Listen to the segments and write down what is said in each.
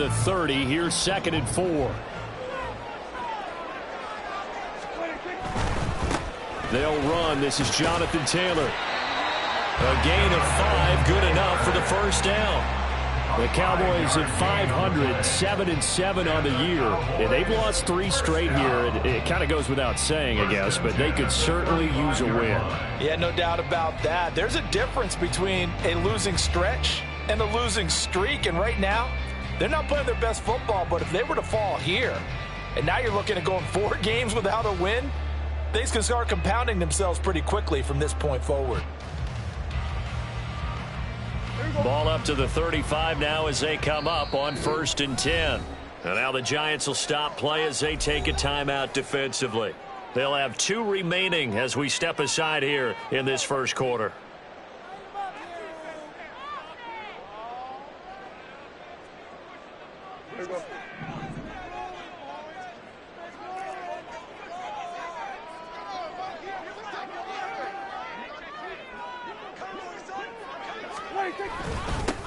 the 30. Here's 2nd and 4. They'll run. This is Jonathan Taylor. A gain of 5, good enough for the first down. The Cowboys at 500, 7-7 on the year. And they've lost 3 straight here. It kind of goes without saying, I guess, but they could certainly use a win. Yeah, no doubt about that. There's a difference between a losing stretch and a losing streak. And right now, they're not playing their best football. But if they were to fall here, and now you're looking at going 4 games without a win, things can start compounding themselves pretty quickly from this point forward. Ball up to the 35 now as they come up on 1st and 10. And now the Giants will stop play as they take a timeout defensively. They'll have 2 remaining as we step aside here in this first quarter.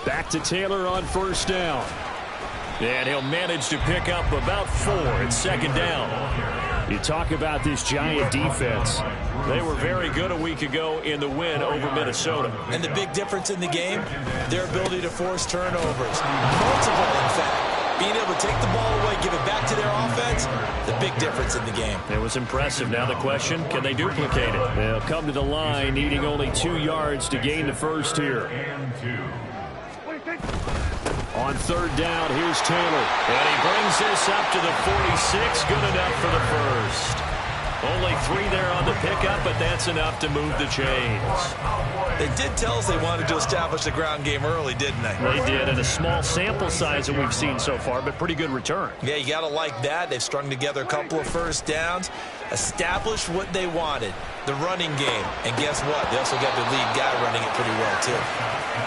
Back to Taylor on 1st down. And he'll manage to pick up about 4 at 2nd down. You talk about this Giant defense. They were very good a week ago in the win over Minnesota. And the big difference in the game, their ability to force turnovers. Multiple, in fact. Being able to take the ball away, give it back to their offense, the big difference in the game. It was impressive. Now the question, can they duplicate it? They'll come to the line needing only 2 yards to gain the first here. On 3rd down, here's Taylor. And he brings this up to the 46. Good enough for the first. Only 3 there on the pickup, but that's enough to move the chains. They did tell us they wanted to establish the ground game early, didn't they? They did, and a small sample size that we've seen so far, but pretty good return. Yeah, you got to like that. They've strung together a couple of first downs, established what they wanted, the running game. And guess what? They also got the lead guy running it pretty well, too.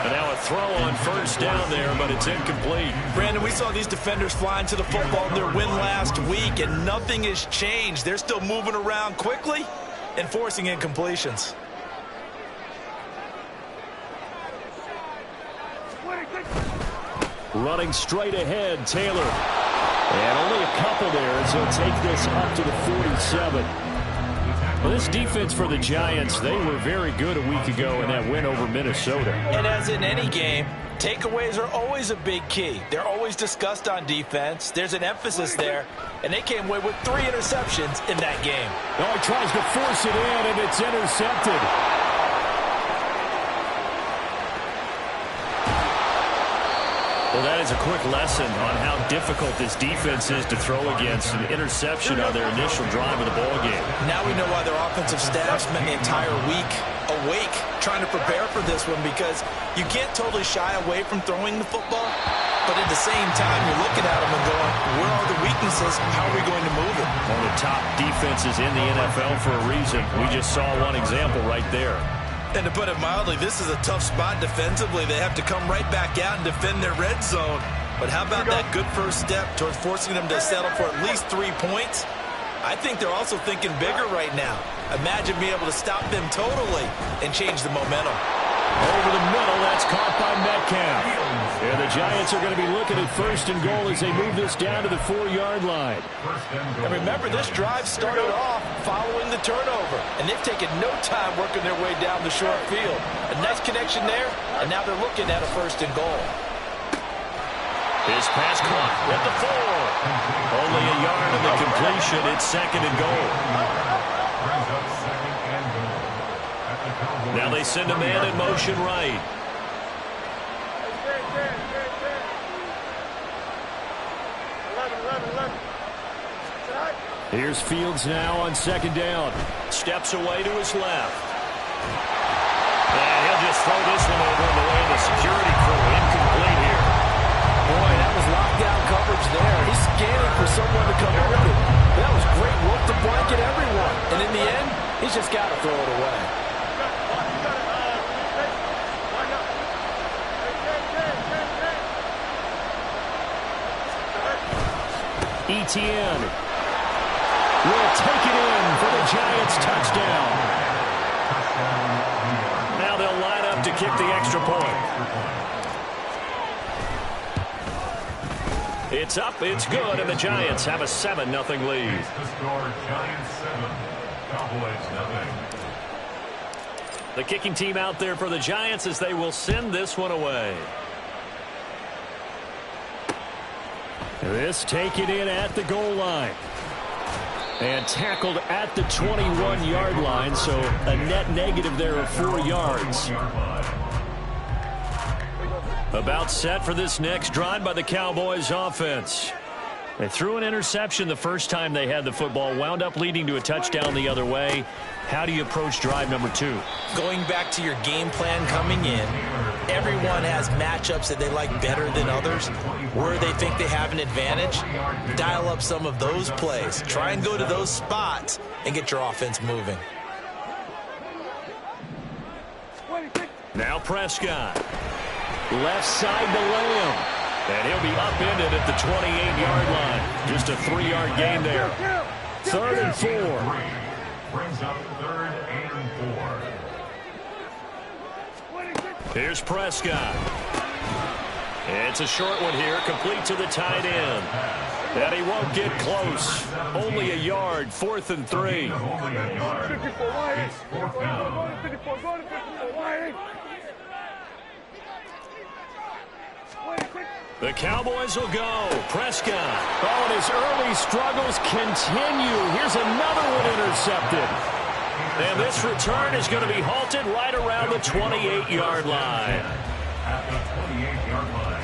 And now a throw on 1st down there, but it's incomplete. Brandon, we saw these defenders flying to the football in their win last week, and nothing has changed. They're still moving around quickly and forcing incompletions. Running straight ahead, Taylor. And only a couple there as he'll take this up to the 47. Well, this defense for the Giants, they were very good a week ago in that win over Minnesota. And as in any game, takeaways are always a big key. They're always discussed on defense. There's an emphasis there, and they came away with 3 interceptions in that game. Oh, he tries to force it in, and it's intercepted. Well, that is a quick lesson on how difficult this defense is to throw against an interception on their initial drive of the ballgame. Now we know why their offensive staff spent the entire week awake trying to prepare for this one, because you can't totally shy away from throwing the football, but at the same time you're looking at them and going, where are the weaknesses? How are we going to move it? One of the top defenses in the NFL for a reason. We just saw one example right there. And to put it mildly, this is a tough spot defensively. They have to come right back out and defend their red zone. But how about that good first step towards forcing them to settle for at least 3 points? I think they're also thinking bigger right now. Imagine being able to stop them totally and change the momentum. Over the middle, that's caught by Metcalf. And the Giants are going to be looking at 1st and goal as they move this down to the 4-yard line. And remember, this drive started off following the turnover, and they've taken no time working their way down the short field. A nice connection there, and now they're looking at a 1st and goal. His pass caught at the 4. Only a yard of the completion. It's 2nd and goal. Now they send a man in motion right. Here's Fields now on 2nd down. Steps away to his left. And he'll just throw this one over in the way of the security crew. Incomplete here. Boy, that was lockdown coverage there. He's scanning for someone to come open. That was great work to blanket everyone. And in the end, he's just got to throw it away. Etienne will take it in for the Giants touchdown. Now they'll line up to kick the extra point. It's up, it's good, and the Giants have a 7-0 lead. The score, Giants 7, Cowboys 0. The kicking team out there for the Giants as they will send this one away. This taken in at the goal line. And tackled at the 21-yard line, so a net negative there of 4 yards. About set for this next drive by the Cowboys offense. They threw an interception the first time they had the football, wound up leading to a touchdown the other way. How do you approach drive number 2? Going back to your game plan coming in, everyone has matchups that they like better than others. Where they think they have an advantage, dial up some of those plays. Try and go to those spots and get your offense moving. Now Prescott. Left side to Lamb. And he'll be upended at the 28-yard line. Just a 3-yard gain there. 3rd and 4. Brings up 3rd and 4. Here's Prescott. It's a short one here, complete to the tight end. And he won't get close. Only a yard, 4th and 3. Only a yard. It's 4th down. The Cowboys will go. Prescott. Oh, and his early struggles continue. Here's another one intercepted. And this return is going to be halted right around the 28-yard line. At the 28-yard line.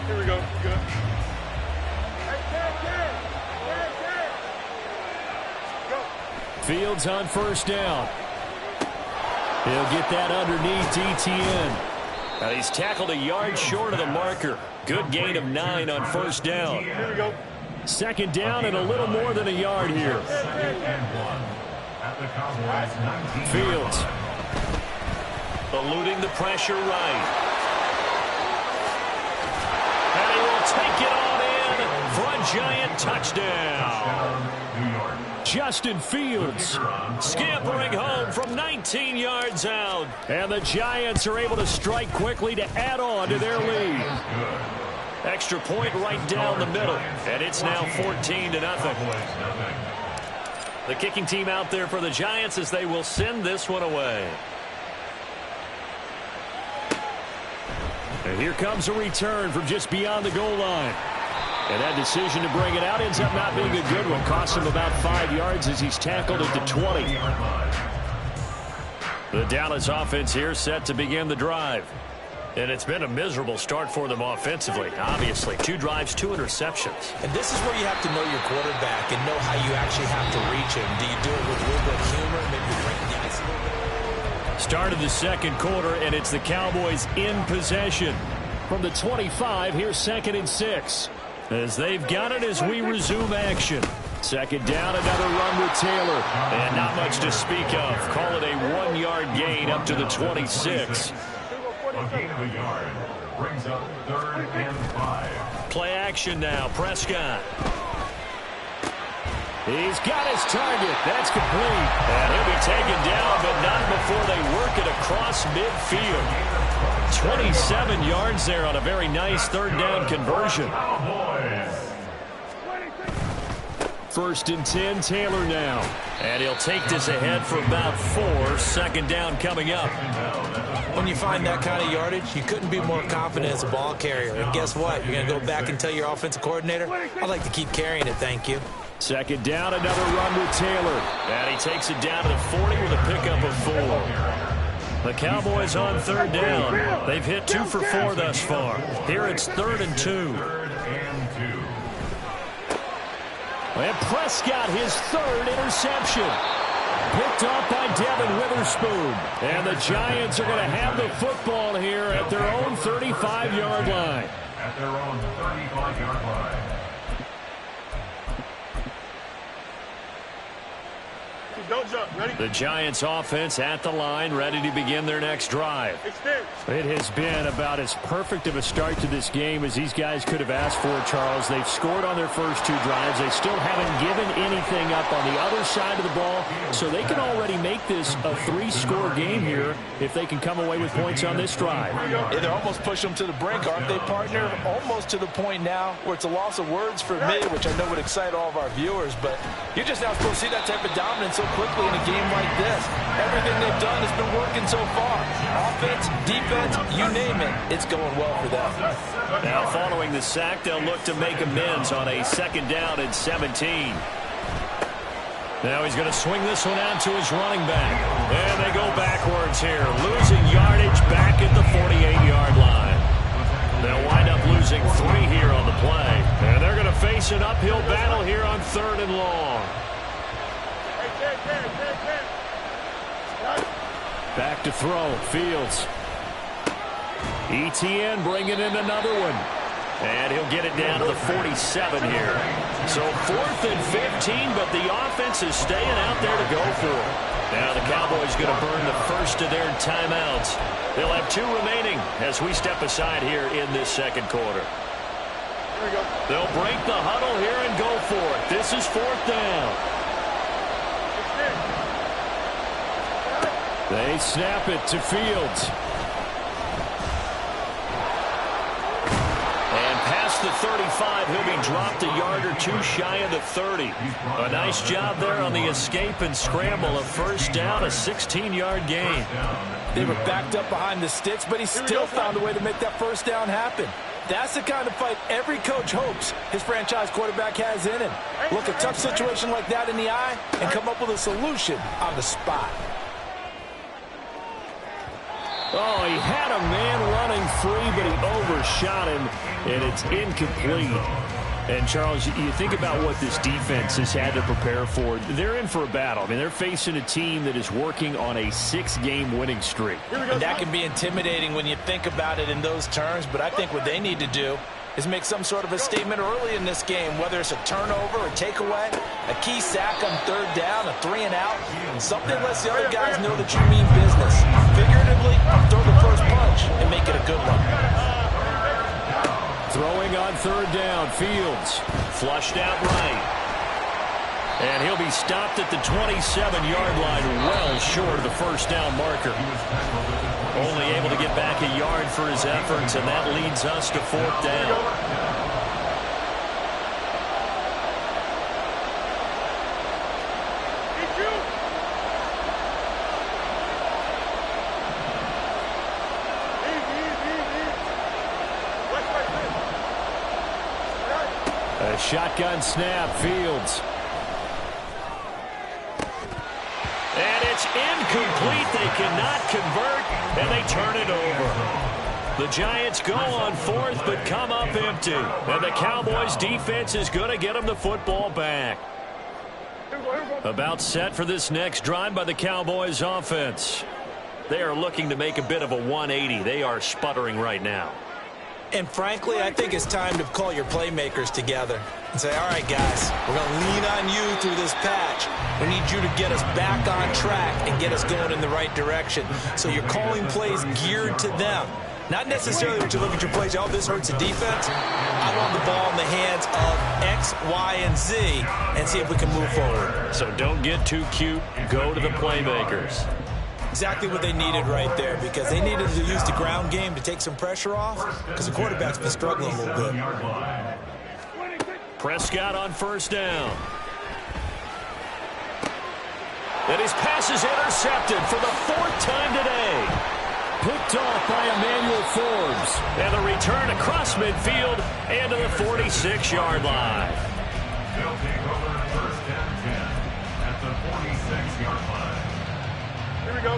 Here we go. Good. Fields on 1st down. He'll get that underneath ETN. Now he's tackled a yard short of the marker. Good gain of 9 on 1st down. Here we go. 2nd down and a little more than a yard here. 2nd and 1. At the Cowboys 19. Fields eluding the pressure right. And he will take it on in for a Giant touchdown. New York. Justin Fields scampering home from 19 yards out. And the Giants are able to strike quickly to add on to their lead. Extra point right down the middle. And it's now 14-0. The kicking team out there for the Giants as they will send this one away. And here comes a return from just beyond the goal line. And that decision to bring it out ends up not being a good one. Cost him about 5 yards as he's tackled at the 20. The Dallas offense here set to begin the drive. And it's been a miserable start for them offensively. Obviously, 2 drives, 2 interceptions. And this is where you have to know your quarterback and know how you actually have to reach him. Do you do it with a little bit of humor, maybe break the ice a little bit? Start of the 2nd quarter, and it's the Cowboys in possession. From the 25, here's 2nd and 6. As they've got it as we resume action. 2nd down, another run with Taylor. And not much to speak of. Call it a 1-yard gain up to the 26. A gain of a yard. Brings up 3rd and 5. Play action now. Prescott. He's got his target. That's complete. And he'll be taken down, but not before they work it across midfield. 27 yards there on a very nice 3rd down conversion. 1st and 10, Taylor now. And he'll take this ahead for about 4. 2nd down coming up. When you find that kind of yardage, you couldn't be more confident as a ball carrier. And guess what? You're going to go back and tell your offensive coordinator, I'd like to keep carrying it, thank you. 2nd down, another run with Taylor. And he takes it down to the 40 with a pickup of 4. The Cowboys on 3rd down. They've hit 2 for 4 thus far. Here it's 3rd and 2. And Prescott, his 3rd interception. Picked off by Devin Witherspoon. And the Giants are going to have the football here at their own 35-yard line. At their own 35-yard line. Don't jump. Ready? The Giants offense at the line, ready to begin their next drive. Extend. It has been about as perfect of a start to this game as these guys could have asked for, Charles. They've scored on their first 2 drives. They still haven't given anything up on the other side of the ball, so they can already make this a 3-score game here if they can come away with points on this drive. Yeah, they're almost pushing them to the brink, aren't they, partner? Almost to the point now where it's a loss of words for me, which I know would excite all of our viewers, but you're just not supposed to see that type of dominance so quickly in a game like this. Everything they've done has been working so far. Offense, defense, you name it, it's going well for them. Now, following the sack, they'll look to make amends on a 2nd down and 17. Now he's going to swing this one out to his running back. And they go backwards here, losing yardage back at the 48-yard line. They'll wind up losing 3 here on the play. And they're going to face an uphill battle here on 3rd and long. Back to throw, Fields. ETN bringing in another one. And he'll get it down to the 47 here. So 4th and 15, but the offense is staying out there to go for it. Now the Cowboys going to burn the first of their timeouts. They'll have 2 remaining as we step aside here in this 2nd quarter. Here we go. They'll break the huddle here and go for it. This is 4th down. They snap it to Fields. The 35, he'll be dropped a yard or 2 shy of the 30. A nice job there on the escape and scramble. A 1st down, a 16-yard gain. They were backed up behind the sticks, but he still found a way to make that 1st down happen. That's the kind of fight every coach hopes his franchise quarterback has in him. Look a tough situation like that in the eye and come up with a solution on the spot. Oh, he had a man running free, but he overshot him, and it's incomplete. And, Charles, you think about what this defense has had to prepare for. They're in for a battle. I mean, they're facing a team that is working on a 6-game winning streak. And that can be intimidating when you think about it in those terms, but I think what they need to do is make some sort of a statement early in this game, whether it's a turnover, a takeaway, a key sack on 3rd down, a 3-and-out, something lets the other guys know that you mean business. Figuratively, throw the first punch and make it a good one. Throwing on 3rd down, Fields flushed out right. And he'll be stopped at the 27-yard line, well short of the 1st down marker. Only able to get back a yard for his efforts, and that leads us to 4th down. A shotgun snap, Fields. And it's incomplete. They cannot convert, and they turn it over. The Giants go on 4th, but come up empty. And the Cowboys' defense is going to get them the football back. About set for this next drive by the Cowboys' offense. They are looking to make a bit of a 180. They are sputtering right now. And frankly, I think it's time to call your playmakers together and say, all right, guys, we're going to lean on you through this patch. We need you to get us back on track and get us going in the right direction. So you're calling plays geared to them. Not necessarily that you look at your plays, oh, this hurts the defense. I want the ball in the hands of X, Y, and Z and see if we can move forward. So don't get too cute. Go to the playmakers. Exactly what they needed right there, because they needed to use the ground game to take some pressure off, because the quarterback's been struggling a little bit. Prescott on 1st down. And his pass is intercepted for the 4th time today. Picked off by Emmanuel Forbes. And the return across midfield and to the 46-yard line. They'll take over 1st and 10 at the 46-yard line. Here we go.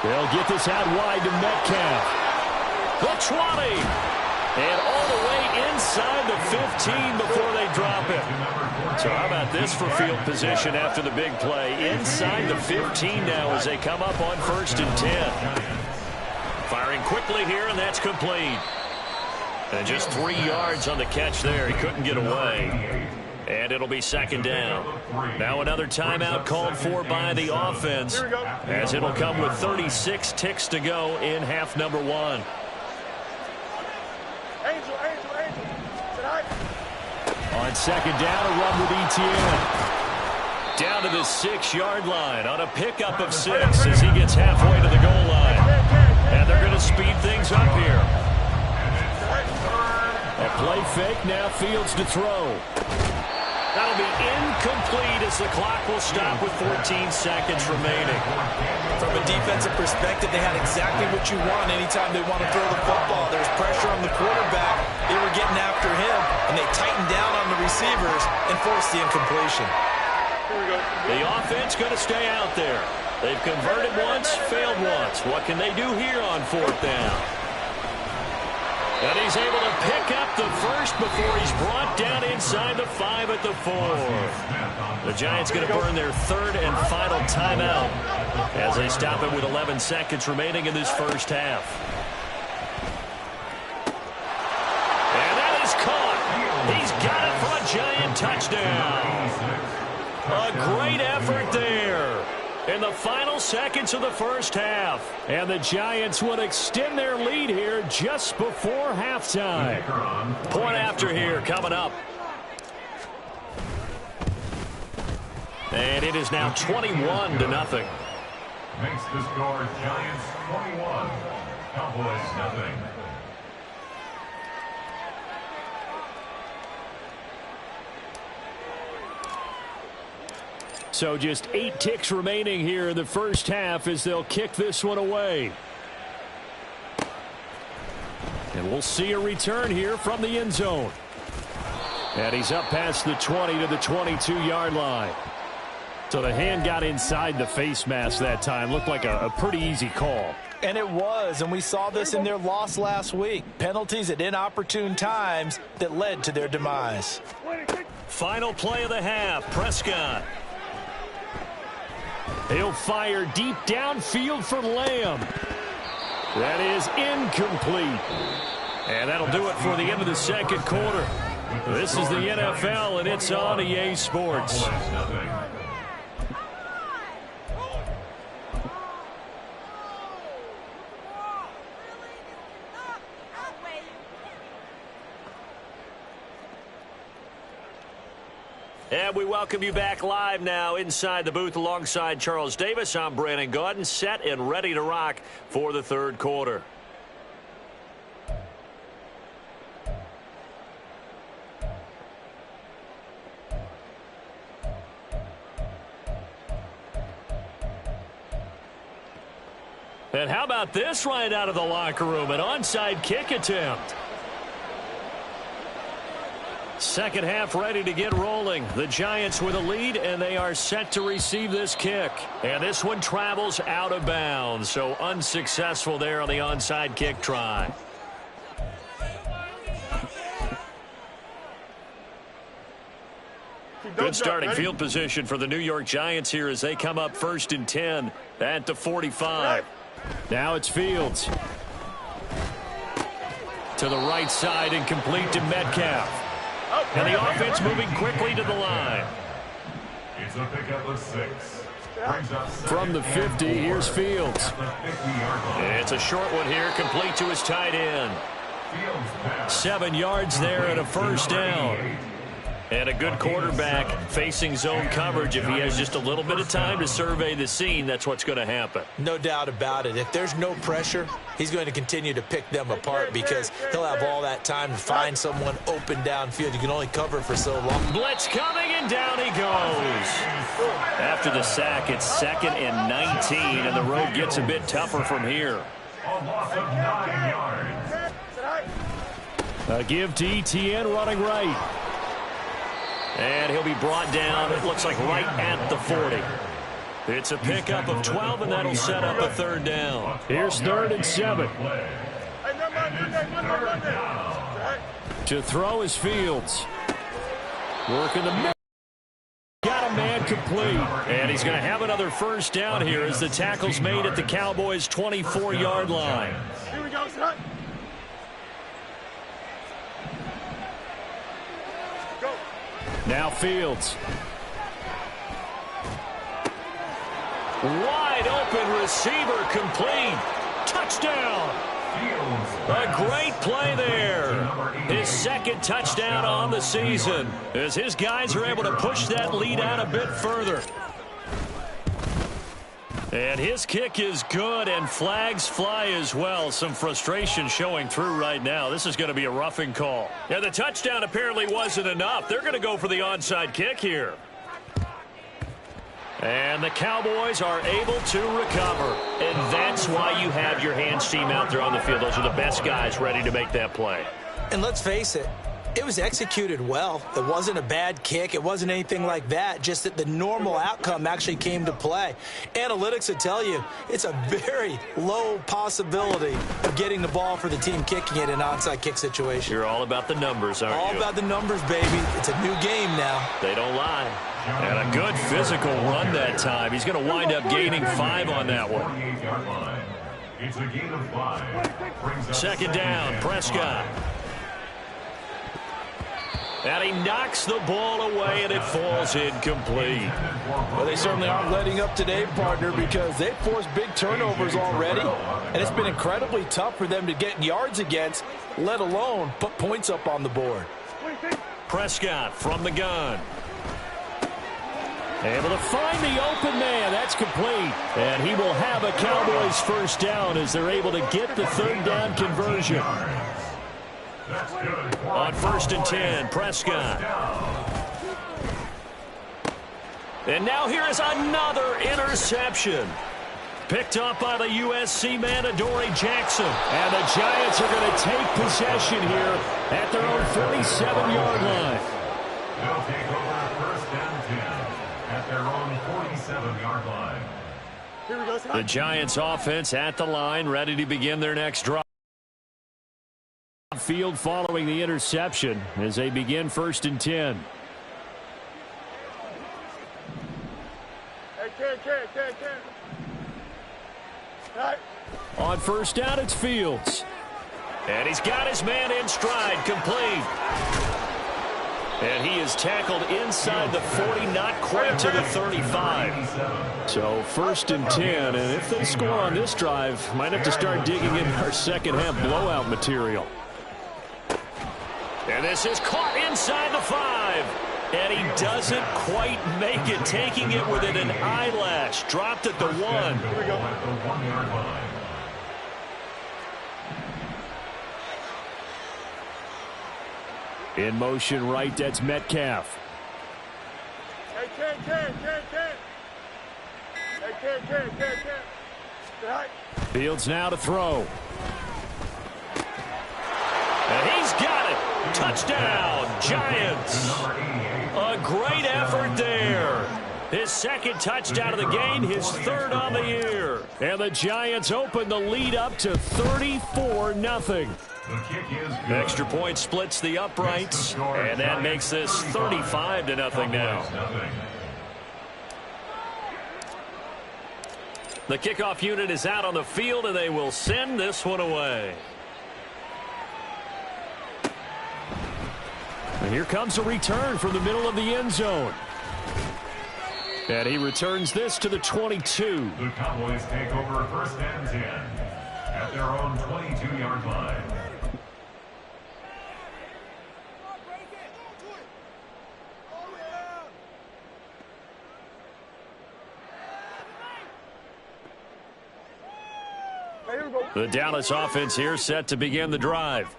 They'll get this out wide to Metcalf. The 20. And all the way inside the 15 before they drop it. So how about this for field position after the big play? Inside the 15 now as they come up on 1st and 10. Firing quickly here, and that's complete. And just 3 yards on the catch there. He couldn't get away. And it'll be second down. Now another timeout called for by the offense, as it'll come with 36 ticks to go in half number 1. On second down, a run with Etienne. Down to the 6-yard line on a pickup of 6 as he gets halfway to the goal line. And they're going to speed things up here. A play fake, now Fields to throw. That'll be incomplete as the clock will stop with 14 seconds remaining. From a defensive perspective, they had exactly what you want anytime they want to throw the football. There's pressure on the quarterback. They were getting after him, and they tightened down on the receivers and forced the incompletion. The offense going to stay out there. They've converted once, failed once. What can they do here on 4th down? And he's able to pick up the first before he's brought down inside the 5 at the 4. The Giants going to burn their 3rd and final timeout as they stop it with 11 seconds remaining in this first half. And that is caught. He's got it for a Giant touchdown. A great effort there in the final seconds of the first half. And the Giants will extend their lead here just before halftime. Point after here coming up. And it is now 21-0. Makes the score Giants 21, Cowboys nothing. So just 8 ticks remaining here in the first half as they'll kick this one away. And we'll see a return here from the end zone. And he's up past the 20 to the 22-yard line. So the hand got inside the face mask that time. Looked like a pretty easy call. And it was, and we saw this in their loss last week. Penalties at inopportune times that led to their demise. Final play of the half, Prescott. He'll fire deep downfield for Lamb. That is incomplete. And that'll do it for the end of the second quarter. This is the NFL, and it's on EA Sports. And we welcome you back live now inside the booth alongside Charles Davis. I'm Brandon Gaudin, set and ready to rock for the third quarter. And how about this right out of the locker room? An onside kick attempt. Second half ready to get rolling. The Giants with a lead, and they are set to receive this kick. And this one travels out of bounds, so unsuccessful there on the onside kick try. Good starting field position for the New York Giants here as they come up 1st and 10 at the 45. Now it's Fields. To the right side and complete to Metcalf. And the offense moving quickly to the line. It's a pickup of 6. From the 50, here's Fields. It's a short one here, complete to his tight end. 7 yards there and a first down. And a good quarterback facing zone coverage. If he has just a little bit of time to survey the scene, that's what's going to happen. No doubt about it. If there's no pressure, he's going to continue to pick them apart because he'll have all that time to find someone open downfield. You can only cover for so long. Blitz coming, and down he goes. After the sack, it's 2nd and 19, and the road gets a bit tougher from here. A loss of 9 yards. A give to Etienne running right. And he'll be brought down, it looks like right at the 40. It's a pickup of 12, and that'll set up a 3rd down. Here's 3rd and 7. To throw is Fields. Working the middle. Got a man complete. And he's going to have another first down here as the tackle's made at the Cowboys' 24-yard line. Here we go, son. Now Fields. Wide open receiver, complete. Touchdown. A great play there. His second touchdown on the season as his guys are able to push that lead out a bit further. And his kick is good, and flags fly as well. Some frustration showing through right now. This is going to be a roughing call. Yeah, the touchdown apparently wasn't enough. They're going to go for the onside kick here. And the Cowboys are able to recover. And that's why you have your hands team out there on the field. Those are the best guys ready to make that play. And let's face it, it was executed well. It wasn't a bad kick. It wasn't anything like that. Just that the normal outcome actually came to play. Analytics will tell you it's a very low possibility of getting the ball for the team kicking it in an onside kick situation. You're all about the numbers, aren't you? All about the numbers, baby. It's a new game now. They don't lie. And a good physical run that time. He's going to wind up gaining 5 on that one. It's a gain of 5. Second down, Prescott. And he knocks the ball away, and it falls incomplete. Well, they certainly aren't letting up today, partner, because they've forced big turnovers already, and it's been incredibly tough for them to get yards against, let alone put points up on the board. Prescott from the gun. Able to find the open man. That's complete. And he will have a Cowboys first down as they're able to get the third down conversion. On 1st and 10, Prescott. And now here is another interception. Picked up by the USC man, Adoree Jackson. And the Giants are going to take possession here at their own 47-yard line. They'll take over 1st and 10 at their own 47-yard line. Here we go. The Giants offense at the line, ready to begin their next drive. Field following the interception as they begin 1st and 10. Hey, Ken. Right. On 1st down, it's Fields. And he's got his man in stride, complete. And he is tackled inside the 40, not quite to the 35. So 1st and 10, and if they score on this drive, might have to start digging in our second half blowout material. And this is caught inside the 5. And he doesn't quite make it, taking it within an eyelash. Dropped at the 1. Here we go. At the 1-yard line. In motion right, that's Metcalf. Hey, Ken. Hey, Ken. Right. Fields now to throw. And he's got it. Touchdown, Giants. A great effort there. His second touchdown of the game, his 3rd on the year. And the Giants open the lead up to 34-0. The kick is good. Extra point splits the uprights, and that makes this 35-0 now. The kickoff unit is out on the field, and they will send this one away. And here comes a return from the middle of the end zone. And he returns this to the 22. The Cowboys take over 1st and 10 at their own 22-yard line. The Dallas offense here set to begin the drive.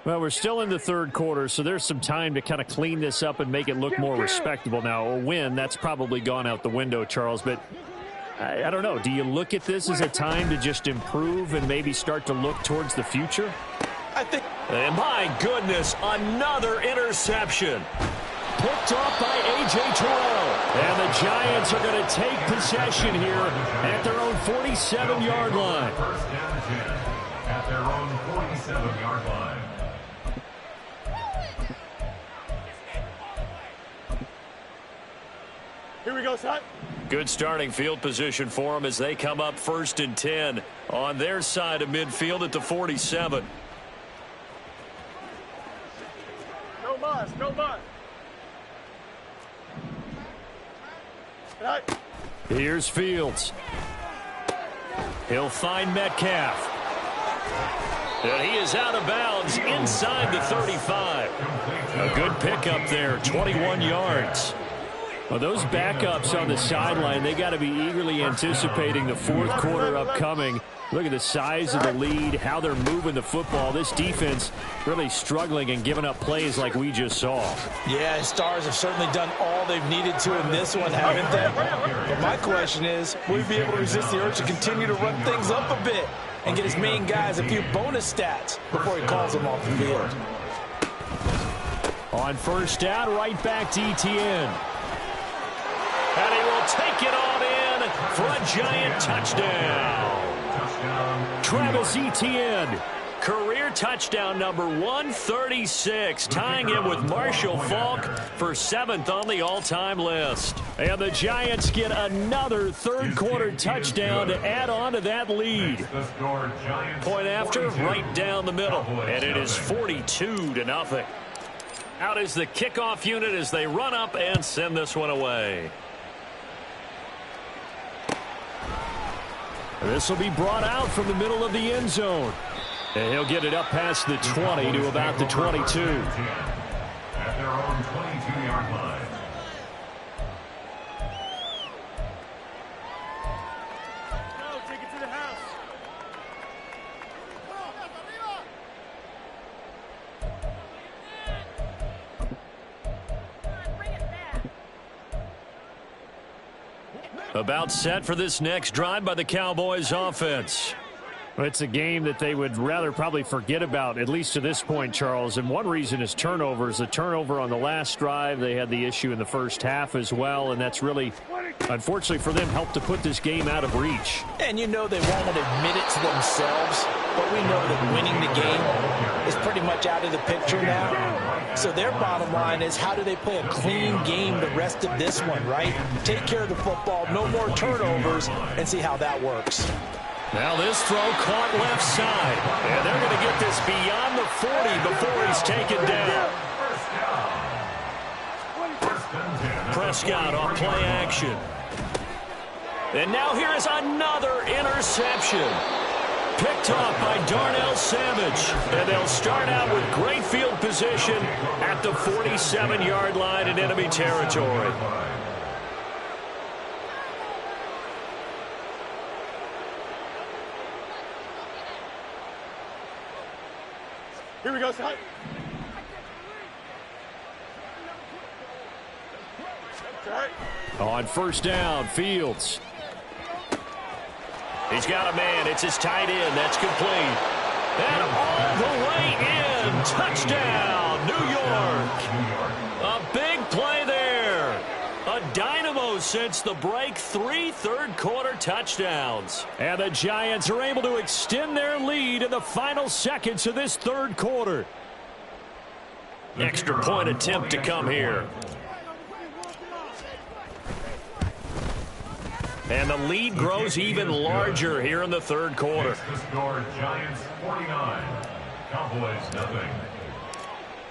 Well, we're still in the 3rd quarter, so there's some time to kind of clean this up and make it look more respectable. Now, a win, that's probably gone out the window, Charles, but I don't know. Do you look at this as a time to just improve and maybe start to look towards the future? I think. And my goodness, another interception. Picked off by A.J. Terrell. And the Giants are going to take possession here at their own 47-yard line. 1st and 10 at their own 47-yard line. Here we go, son. Good starting field position for them as they come up 1st and 10 on their side of midfield at the 47. No mas. Right. Here's Fields. He'll find Metcalf. And he is out of bounds inside the 35. A good pickup there, 21 yards. Well, those backups on the sideline, they got to be eagerly anticipating the fourth quarter upcoming. Look at the size of the lead, how they're moving the football. This defense really struggling and giving up plays like we just saw. Yeah, Stars have certainly done all they've needed to in this one, haven't they? But my question is, will he be able to resist the urge to continue to run things up a bit and get his main guys a few bonus stats before he calls them off the field? On first down, right back to Etienne. And he will take it on in for a giant touchdown. Travis Etienne, career touchdown number 136, tying him with Marshall Faulk for 7th on the all-time list. And the Giants get another third-quarter touchdown to add on to that lead. Point after, right down the middle, and it is 42-0. Out is the kickoff unit as they run up and send this one away. This will be brought out from the middle of the end zone. And he'll get it up past the 20 to about the 22. At their own 22-yard line. No, take it to the house. About set for this next drive by the Cowboys offense. It's a game that they would rather probably forget about, at least to this point, Charles. And one reason is turnovers. The turnover on the last drive, they had the issue in the first half as well. And that's really, unfortunately for them, helped to put this game out of reach. And you know they won't admit it to themselves, but we know that winning the game is pretty much out of the picture now. So their bottom line is, how do they play a clean game the rest of this one, right? Take care of the football, no more turnovers, and see how that works. Now this throw caught left side. And they're going to get this beyond the 40 before he's taken down. Prescott on play action. And now here is another interception. Picked off by Darnell Savage. And they'll start out with great field position at the 47-yard line in enemy territory. Here we go, son. Right. On first down, Fields. He's got a man. It's his tight end. That's complete. And all the way in. Touchdown, New York. A big play there. A dynamo since the break. 3 third-quarter touchdowns. And the Giants are able to extend their lead in the final seconds of this third quarter. Extra point attempt to come here. And the lead grows even larger here in the third quarter. The score, Giants 49, Cowboys nothing.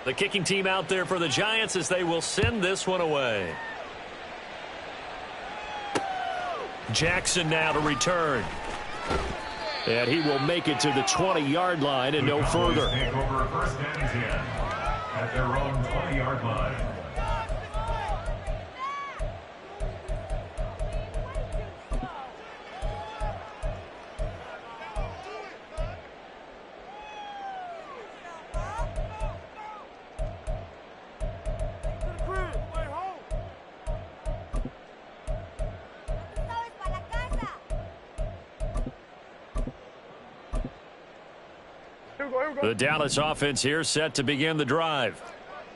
The kicking team out there for the Giants as they will send this one away. Jackson now to return. And he will make it to the 20-yard line and no further. Take over first and 10 at their own 20-yard line. The Dallas offense here set to begin the drive.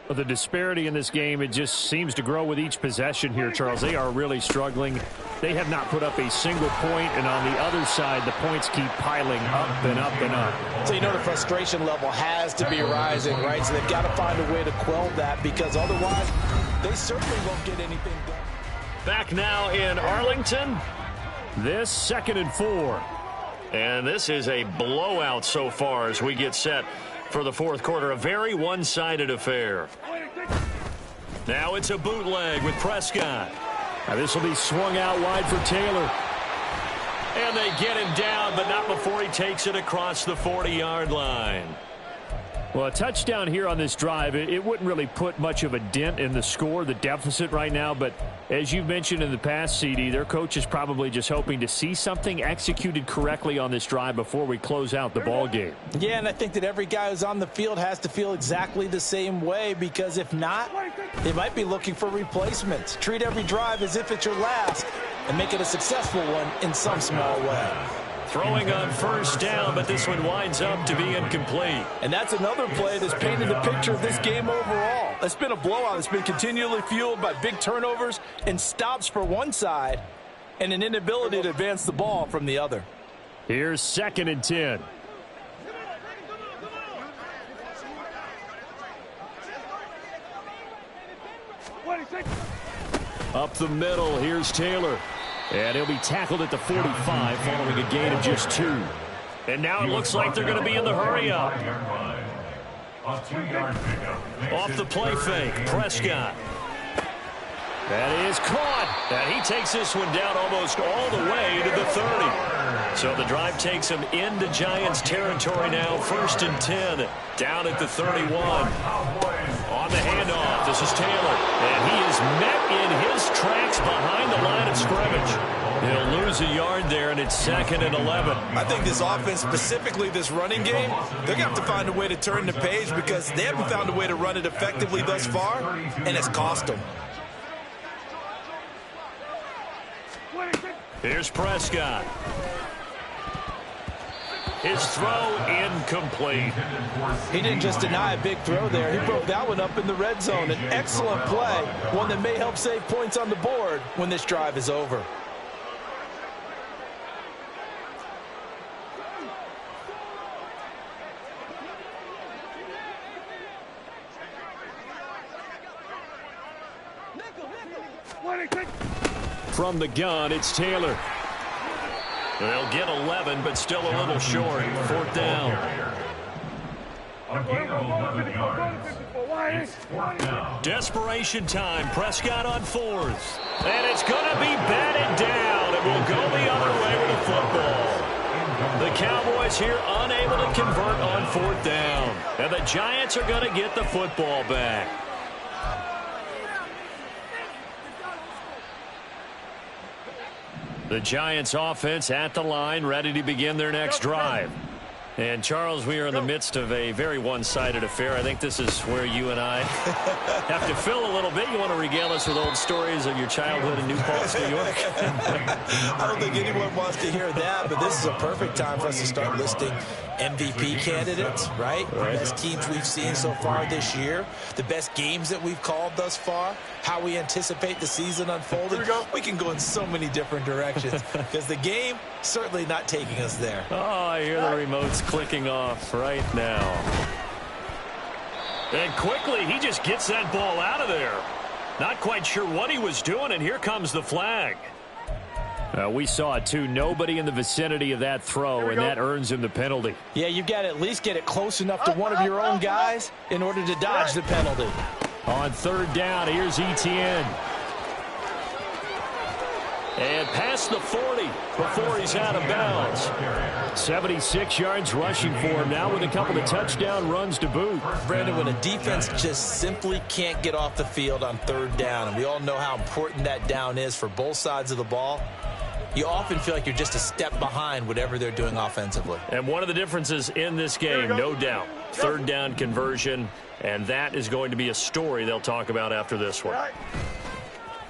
Well, the disparity in this game, it just seems to grow with each possession here, Charles. They are really struggling. They have not put up a single point, and on the other side, the points keep piling up and up and up. So you know the frustration level has to be rising, right? So they've got to find a way to quell that, because otherwise they certainly won't get anything done. Back now in Arlington. This 2nd and 4. And this is a blowout so far as we get set for the fourth quarter. A very one-sided affair. Now it's a bootleg with Prescott. Now this will be swung out wide for Taylor. And they get him down, but not before he takes it across the 40-yard line. Well, a touchdown here on this drive, it wouldn't really put much of a dent in the score, the deficit right now. But as you've mentioned in the past, CD, their coach is probably just hoping to see something executed correctly on this drive before we close out the ball game. Yeah, and I think that every guy who's on the field has to feel exactly the same way, because if not, they might be looking for replacements. Treat every drive as if it's your last and make it a successful one in some small way. Throwing on first down, but this one winds up to be incomplete. And that's another play that's painted the picture of this game overall. It's been a blowout. It's been continually fueled by big turnovers and stops for one side and an inability to advance the ball from the other. Here's 2nd and 10. Up the middle, here's Taylor. And he'll be tackled at the 45 following a gain of just 2. And now it looks like they're going to be in the hurry-up. Off the play fake, Prescott. That is caught. And he takes this one down almost all the way to the 30. So the drive takes him into Giants territory now. 1st and 10, down at the 31. On the handoff, this is Taylor. And he is met in his tracks behind the line of scrimmage. He'll lose a yard there, and it's 2nd and 11. I think this offense, specifically this running game, they're going to have to find a way to turn the page, because they haven't found a way to run it effectively thus far, and it's cost them. Here's Prescott. His throw incomplete. He didn't just deny a big throw there. He broke that one up in the red zone. An excellent play, one that may help save points on the board when this drive is over. From the gun, it's Taylor. They'll get 11, but still a little short. 4th down. A gain of 11 yards. It's 4th down. Desperation time. Prescott on 4th. And it's going to be batted down. It will go the other way with the football. The Cowboys here unable to convert on 4th down. And the Giants are going to get the football back. The Giants offense at the line, ready to begin their next drive. And, Charles, we are in the midst of a very one-sided affair. I think this is where you and I have to fill a little bit. You want to regale us with old stories of your childhood in New Paltz, New York? I don't think anyone wants to hear that, but this is a perfect time for us to start listing MVP candidates, right? The best teams we've seen so far this year, the best games that we've called thus far, how we anticipate the season unfolding. We can go in so many different directions because the game certainly not taking us there. Oh, I hear the remotes clicking off right now. And quickly, he just gets that ball out of there. Not quite sure what he was doing, and here comes the flag. We saw it, too. Nobody in the vicinity of that throw, and that earns him the penalty. Yeah, you've got to at least get it close enough to one of your own guys in order to dodge the penalty. On 3rd down, here's Etienne. And past the 40 before he's out of bounds. 76 yards rushing for him now with a couple of touchdown runs to boot. Brandon, when a defense just simply can't get off the field on 3rd down, and we all know how important that down is for both sides of the ball, you often feel like you're just a step behind whatever they're doing offensively. And one of the differences in this game, no doubt, 3rd down conversion, and that is going to be a story they'll talk about after this one.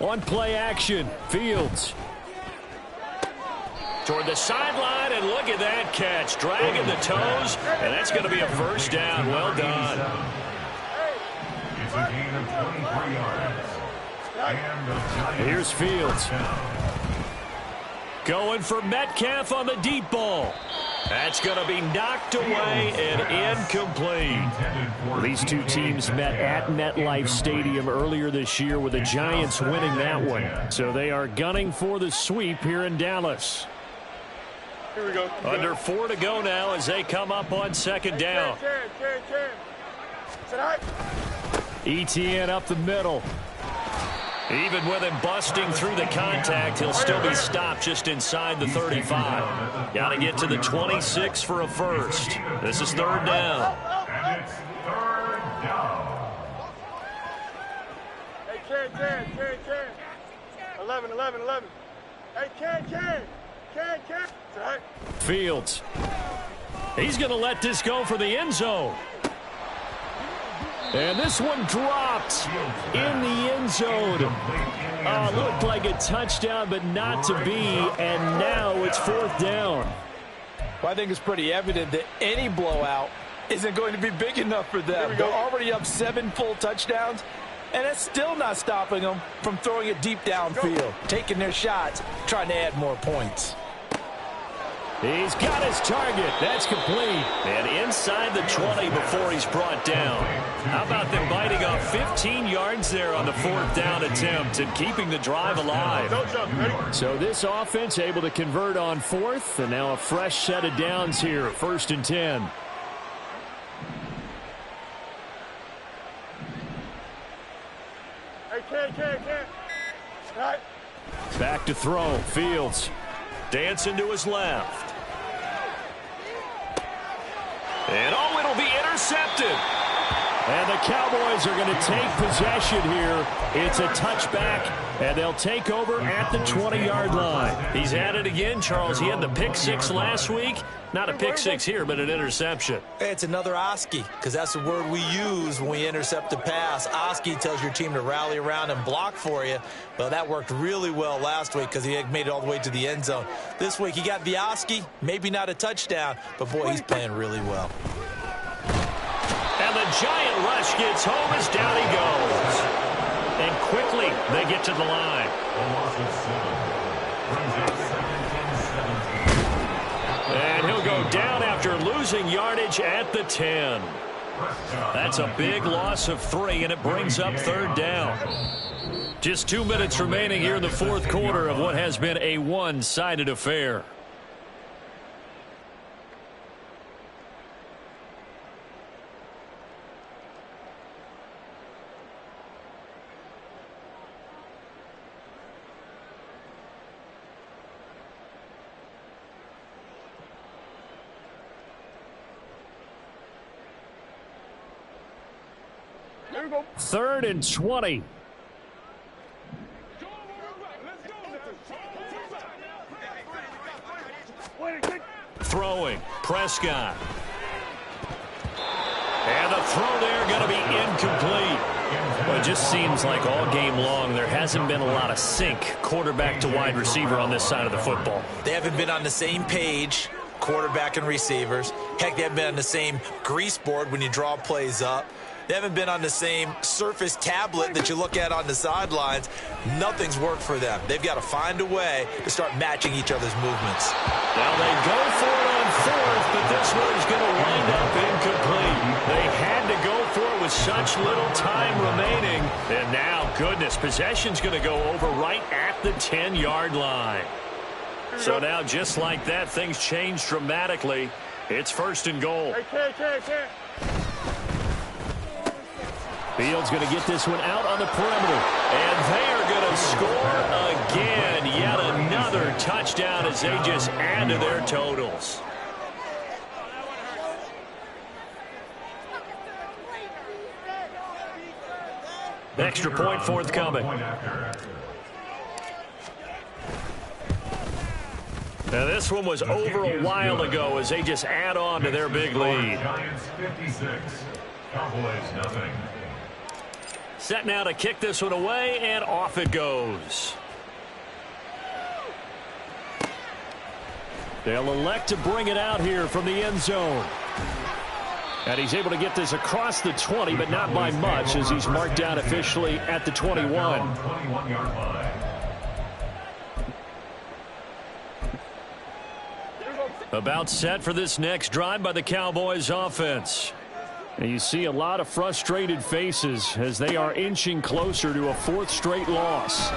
On play action, Fields. Toward the sideline, and look at that catch. Dragging the toes, and that's going to be a 1st down. Well done. It's a gain of 23 yards. And the Giants. Here's Fields. Going for Metcalf on the deep ball. That's going to be knocked away and incomplete. These two teams met at MetLife Stadium earlier this year with the Giants winning that one. So they are gunning for the sweep here in Dallas. Here we go. Under 4 to go now as they come up on 2nd down. Etienne up the middle. Even with him busting through the contact, he'll still be stopped just inside the 35. Got to get to the 26 for a first. This is third down. And it's third down. Hey, Ken. 11. Hey, Ken. It's all right. Fields. He's going to let this go for the end zone. And this one dropped in the end zone. Looked like a touchdown, but not to be. And now it's fourth down. Well, I think it's pretty evident that any blowout isn't going to be big enough for them. They're already up 7 full touchdowns, and it's still not stopping them from throwing it deep downfield, taking their shots, trying to add more points. He's got his target. That's complete. And inside the 20 before he's brought down. How about them biting off 15 yards there on the fourth down attempt and keeping the drive alive? So this offense able to convert on fourth, and now a fresh set of downs here, 1st and 10. Hey, Ken. All right. Back to throw. Fields dancing to his left. And it'll be intercepted. And the Cowboys are going to take possession here. It's a touchback, and they'll take over at the 20-yard line. He's at it again, Charles. He had the pick 6 last week. Not a pick 6 here, but an interception. It's another Oski, because that's the word we use when we intercept a pass. Oski tells your team to rally around and block for you. Well, that worked really well last week because he had made it all the way to the end zone. This week he got the Oski, maybe not a touchdown, but boy, he's playing really well. And the giant rush gets home as down he goes. And quickly they get to the line. A loss of 7. Brings up 17. And he'll go down after losing yardage at the 10. That's a big loss of 3, and it brings up third down. Just 2 minutes remaining here in the fourth quarter of what has been a one-sided affair. Here we go. 3rd and 20. Throwing. Prescott. And the throw there going to be incomplete. Well, it just seems like all game long there hasn't been a lot of sync quarterback to wide receiver on this side of the football. They haven't been on the same page, quarterback and receivers. Heck, they haven't been on the same grease board when you draw plays up. They haven't been on the same Surface tablet that you look at on the sidelines. Nothing's worked for them. They've got to find a way to start matching each other's movements. Now they go for it on fourth, but this one's going to wind up incomplete. They had to go for it with such little time remaining. And now, goodness, possession's going to go over right at the 10-yard line. So now, just like that, things change dramatically. It's 1st and goal. Hey, Ken. Fields going to get this one out on the perimeter. And they are going to score again. Yet another touchdown as they just add to their totals. Extra point forthcoming. Now this one was over a while ago as they just add on to their big lead. Giants 56. Cowboys nothing. Set now to kick this one away, and off it goes. They'll elect to bring it out here from the end zone. And he's able to get this across the 20, but not by much as he's marked out officially at the 21. 21-yard line. About set for this next drive by the Cowboys offense. And you see a lot of frustrated faces as they are inching closer to a 4th straight loss.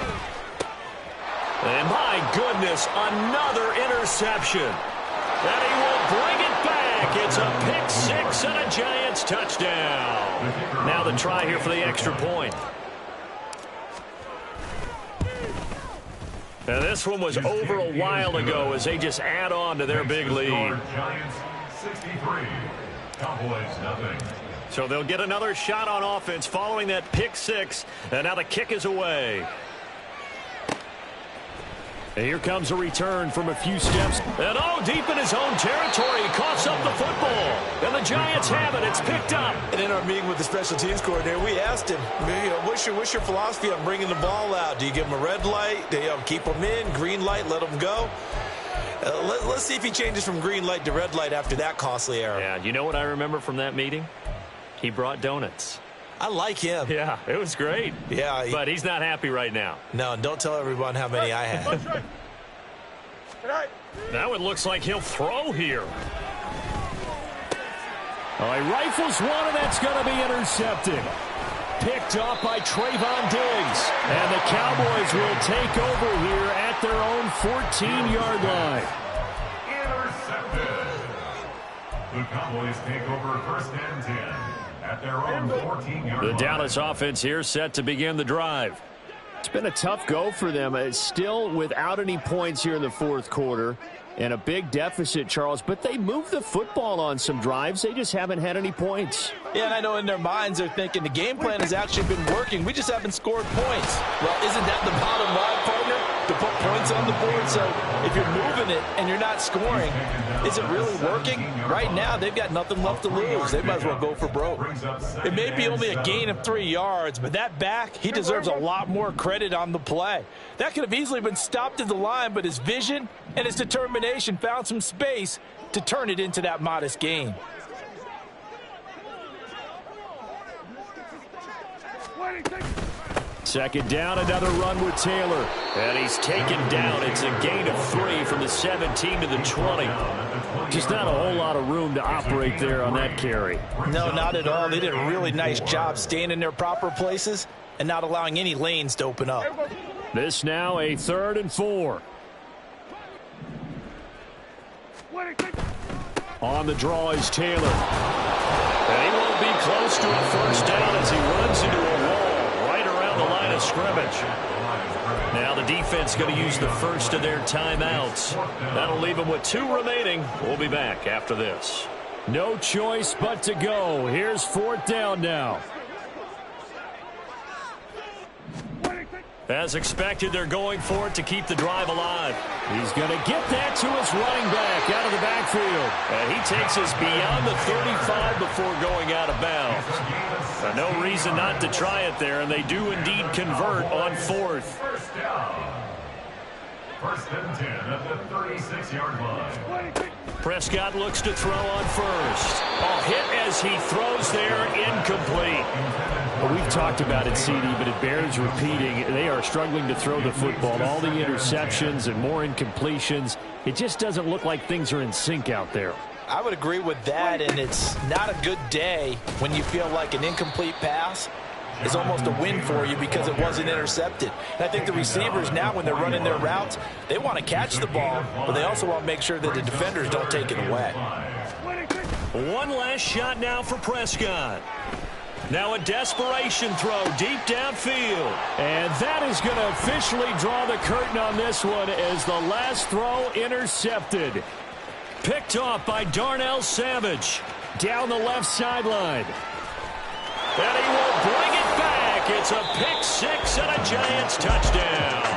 And my goodness, another interception. And he will bring it back. It's a pick 6 and a Giants touchdown. Now the try here for the extra point. And this one was over a while ago as they just add on to their big lead. Giants 63, Cowboys nothing. So they'll get another shot on offense following that pick six. And now the kick is away. And here comes a return from a few steps. And deep in his own territory, he coughs up the football. And the Giants have it. It's picked up. And in our meeting with the special teams coordinator, we asked him, what's your philosophy on bringing the ball out? Do you give him a red light? Do you keep him in? Green light, let him go? Let's see if he changes from green light to red light after that costly error. Yeah, you know what I remember from that meeting? He brought donuts. I like him. Yeah, it was great. Yeah. But he's not happy right now. No, don't tell everyone how many I had. Now it looks like he'll throw here. He rifles one, and that's going to be intercepted. Picked up by Trayvon Diggs. And the Cowboys will take over here at their own 14-yard line. Intercepted. The Cowboys take over first and 10 at their own 14-yard line. The Dallas offense here set to begin the drive. It's been a tough go for them. It's still without any points here in the fourth quarter. And a big deficit, Charles, but they moved the football on some drives. They just haven't had any points. Yeah, and I know in their minds they're thinking the game plan has actually been working. We just haven't scored points. Well, isn't that the bottom line, partner? To put points on the board. So if you're moving it and you're not scoring, is it really working? Right now, they've got nothing left to lose. They might as well go for broke. It may be only a gain of 3 yards, but that back, he deserves a lot more credit on the play. That could have easily been stopped at the line, but his vision and his determination found some space to turn it into that modest gain. Second down, another run with Taylor. And he's taken down. It's a gain of 3 from the 17 to the 20. Just not a whole lot of room to operate there on that carry. No, not at all. They did a really nice job staying in their proper places and not allowing any lanes to open up. This now a 3rd and 4. On the draw is Taylor. And he won't be close to a first down as he runs into a wall right around the line of scrimmage. Now the defense going to use the first of their timeouts. That'll leave them with 2 remaining. We'll be back after this. No choice but to go. Here's 4th down now. As expected, they're going for it to keep the drive alive. He's going to get that to his running back out of the backfield. And he takes us beyond the 35 before going out of bounds. No reason not to try it there, and they do indeed convert on 4th. First down. First and 10 at the 36-yard line. Prescott looks to throw on first. Hit as he throws there, incomplete. Well, we've talked about it, CD, but it bears repeating. They are struggling to throw the football. All the interceptions and more incompletions. It just doesn't look like things are in sync out there. I would agree with that, and it's not a good day when you feel like an incomplete pass is almost a win for you because it wasn't intercepted. And I think the receivers now, when they're running their routes, they want to catch the ball, but they also want to make sure that the defenders don't take it away. One last shot now for Prescott. Now a desperation throw deep downfield. And that is going to officially draw the curtain on this one as the last throw intercepted. Picked off by Darnell Savage down the left sideline. And he will bring it back. It's a pick 6 and a Giants touchdown.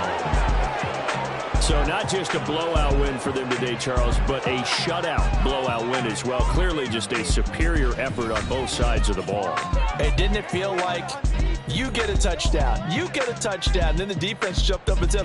So not just a blowout win for them today, Charles, but a shutout blowout win as well. Clearly just a superior effort on both sides of the ball. Hey, didn't it feel like you get a touchdown, you get a touchdown, and then the defense jumped up and said,